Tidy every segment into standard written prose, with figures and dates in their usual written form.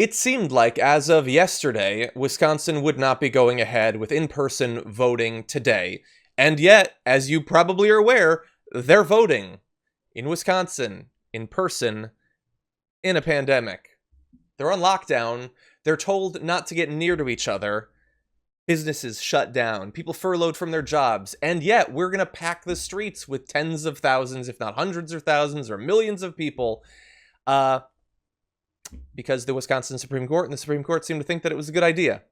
It seemed like, as of yesterday, Wisconsin would not be going ahead with in-person voting today. And yet, as you probably are aware, they're voting in Wisconsin, in person, in a pandemic. They're on lockdown. They're told not to get near to each other. Businesses shut down. People furloughed from their jobs. And yet, we're going to pack the streets with tens of thousands, if not hundreds of thousands, or millions of people. Because the Wisconsin Supreme Court and the Supreme Court seem to think that it was a good idea.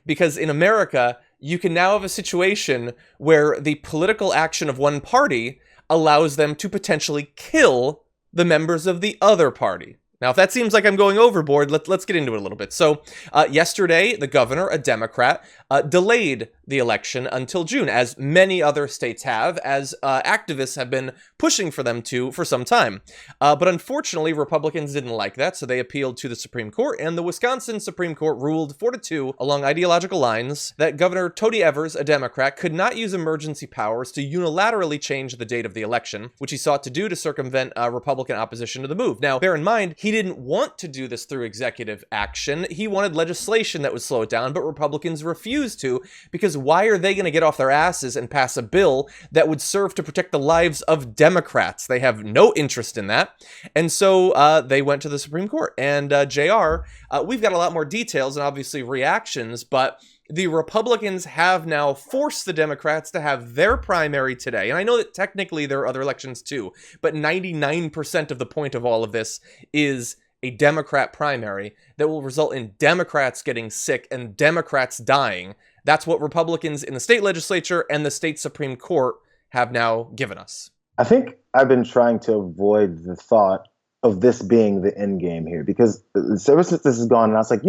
Because in America, you can now have a situation where the political action of one party allows them to potentially kill the members of the other party. Now, if that seems like I'm going overboard, let's get into it a little bit. So, yesterday, the governor, a Democrat, delayed the election until June, as many other states have, as activists have been pushing for them to for some time. But unfortunately, Republicans didn't like that, so they appealed to the Supreme Court, and the Wisconsin Supreme Court ruled 4-2 along ideological lines that Governor Tony Evers, a Democrat, could not use emergency powers to unilaterally change the date of the election, which he sought to do to circumvent Republican opposition to the move. Now, bear in mind, he didn't want to do this through executive action. He wanted legislation that would slow it down, but Republicans refused to, because why are they going to get off their asses and pass a bill that would serve to protect the lives of Democrats? They have no interest in that. And so they went to the Supreme Court. And JR, we've got a lot more details and obviously reactions, but the Republicans have now forced the Democrats to have their primary today. And I know that technically there are other elections too, but 99% of the point of all of this is a Democrat primary that will result in Democrats getting sick and Democrats dying. That's what Republicans in the state legislature and the state Supreme Court have now given us. I think I've been trying to avoid the thought of this being the end game here, because ever since this has gone, and I was like,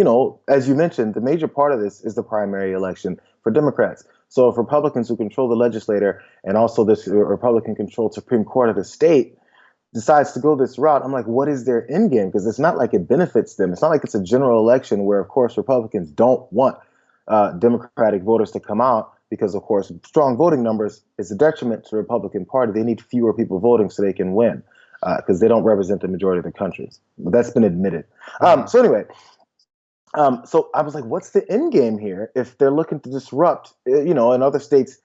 as you mentioned, the major part of this is the primary election for Democrats. So if Republicans who control the legislature and also this Republican-controlled Supreme Court of the state decides to go this route, I'm like, what is their end game? Because it's not like it benefits them. It's not like it's a general election where, of course, Republicans don't want Democratic voters to come out because, of course, strong voting numbers is a detriment to the Republican Party. They need fewer people voting so they can win. Because they don't represent the majority of the countries. But that's been admitted. So I was like, what's the end game here? If they're looking to disrupt, in other states,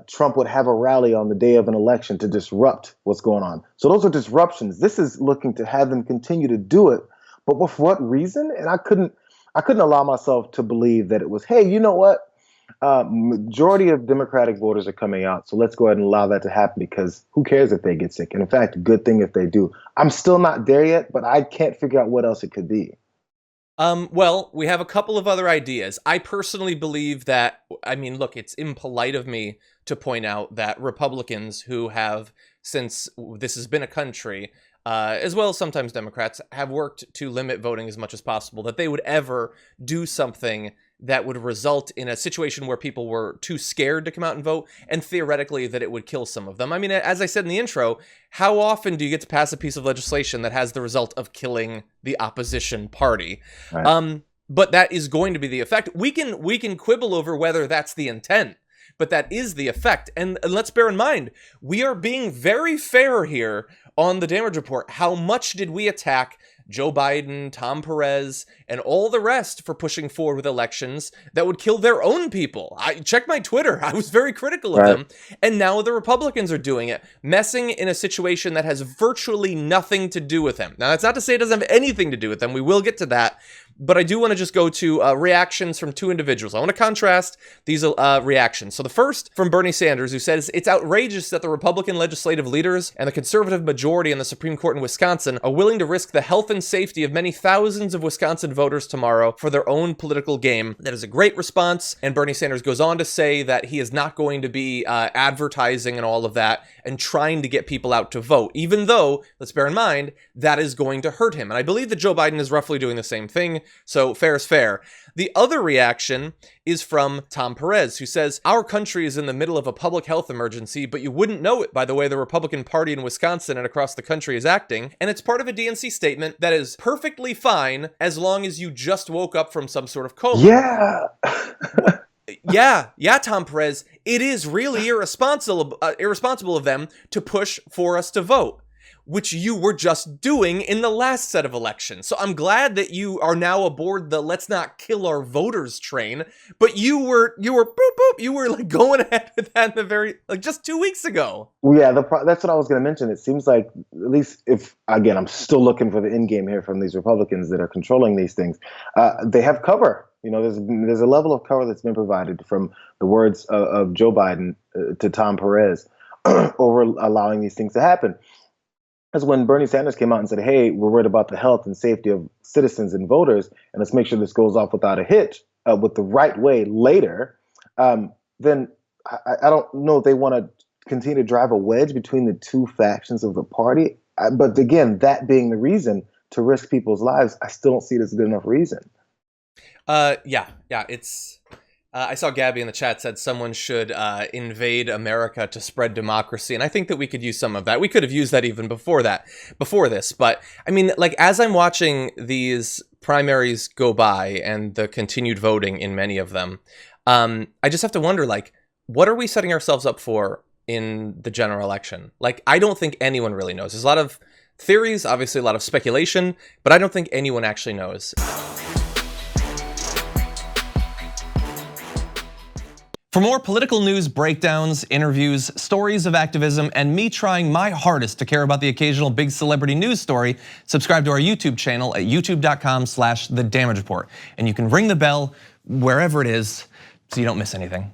Trump would have a rally on the day of an election to disrupt what's going on. So those are disruptions. This is looking to have them continue to do it. But for what reason? And I couldn't allow myself to believe that it was, hey, you know what? Majority of Democratic voters are coming out, so let's go ahead and allow that to happen, because who cares if they get sick? And in fact, good thing if they do. I'm still not there yet, but I can't figure out what else it could be. Well, we have a couple of other ideas. I personally believe that, look, it's impolite of me to point out that Republicans who have, since this has been a country, as well as sometimes Democrats, have worked to limit voting as much as possible, that they would ever do something that would result in a situation where people were too scared to come out and vote, and theoretically that it would kill some of them. I mean, as I said in the intro, how often do you get to pass a piece of legislation that has the result of killing the opposition party? Right. But that is going to be the effect. We can quibble over whether that's the intent, but that is the effect. And let's bear in mind, we are being very fair here on the damage report. How much did we attack Joe Biden, Tom Perez, and all the rest for pushing forward with elections that would kill their own people? I checked my Twitter. I was very critical of them. And now the Republicans are doing it, messing in a situation that has virtually nothing to do with them. Now, that's not to say it doesn't have anything to do with them. We will get to that. But I do want to just go to reactions from two individuals. I want to contrast these reactions. So the first from Bernie Sanders, who says, it's outrageous that the Republican legislative leaders and the conservative majority in the Supreme Court in Wisconsin are willing to risk the health and safety of many thousands of Wisconsin voters tomorrow for their own political game. That is a great response. And Bernie Sanders goes on to say that he is not going to be advertising and all of that and trying to get people out to vote, even though, let's bear in mind, that is going to hurt him. And I believe that Joe Biden is roughly doing the same thing. So fair is fair. The other reaction is from Tom Perez, who says, our country is in the middle of a public health emergency, but you wouldn't know it by the way the Republican Party in Wisconsin and across the country is acting. And it's part of a DNC statement that is perfectly fine as long as you just woke up from some sort of coma. Yeah. Yeah, Tom Perez, it is really irresponsible of them to push for us to vote. which you were just doing in the last set of elections. So I'm glad that you are now aboard the let's not kill our voters train, but you were boop boop, you were like going ahead with that in the very, like just 2 weeks ago. Well, yeah, that's what I was going to mention. It seems like, at least if, again, I'm still looking for the end game here from these Republicans that are controlling these things. They have cover. You know, there's a level of cover that's been provided from the words of Joe Biden to Tom Perez over allowing these things to happen. As when Bernie Sanders came out and said, hey, we're worried about the health and safety of citizens and voters, and let's make sure this goes off without a hitch with the right way later, then I don't know if they want to continue to drive a wedge between the two factions of the party. But again, that being the reason to risk people's lives, I still don't see it as a good enough reason. Yeah, it's. I saw Gabby in the chat said someone should invade America to spread democracy, and I think that we could use some of that. We could have used that even before this. But I mean, like, as I'm watching these primaries go by and the continued voting in many of them, I just have to wonder, like, what are we setting ourselves up for in the general election? Like, I don't think anyone really knows. There's a lot of theories, obviously a lot of speculation, but I don't think anyone actually knows. For more political news breakdowns, interviews, stories of activism, and me trying my hardest to care about the occasional big celebrity news story, subscribe to our YouTube channel at youtube.com/thedamagereport. And you can ring the bell wherever it is so you don't miss anything.